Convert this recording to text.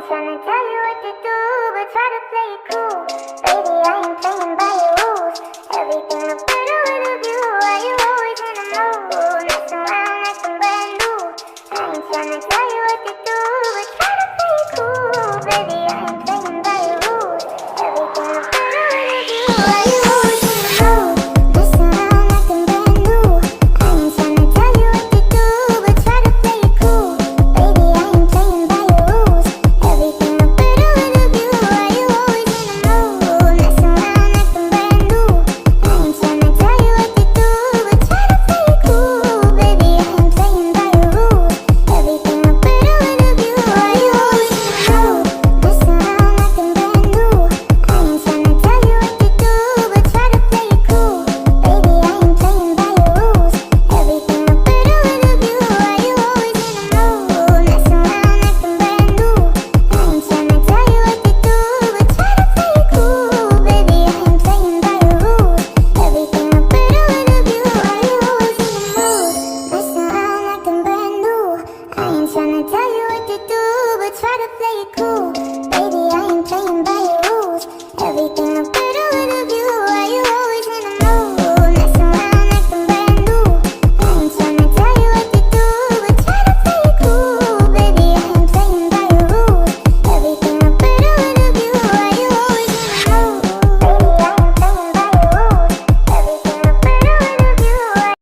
tryna tell you what to do, but try to play it cool. Baby, I ain't playing by your rules. Everything look better with a view. Why you always in the mood? Messing around like I'm brand new. I ain't tryna tell you what to do, but try to play it cool. Baby, I ain't playing by your rules. Everything look better with a view. Why you always in the mood? Messing around like I'm brand new. I ain't tryna tell you what to do, but try to play it cool. Baby, I ain't playing by your rules. Everything look better with a view. Why you always in the mood? Messing around like I'm brand new. I ain't tryna tell you what to do, but try to play it cool. Baby, I ain't playing by your rules. Everything look better with a view. Why you always in the mood? Messing around like I'm brand new. I ain't tryna tell you what to do, but try to play it cool. Baby, I ain't playing by your rules. Everything look better with a view. Why you always in the mood? Messing around like I'm brand new. I ain't tryna tell you what to do, but try to play it cool. Baby, I ain't playing by your rules. Everything look better with a view. Why you always in the mood? Messing around like I'm brand new. I ain't tryna tell you what to do, but try to play it cool. Baby, I ain't playing by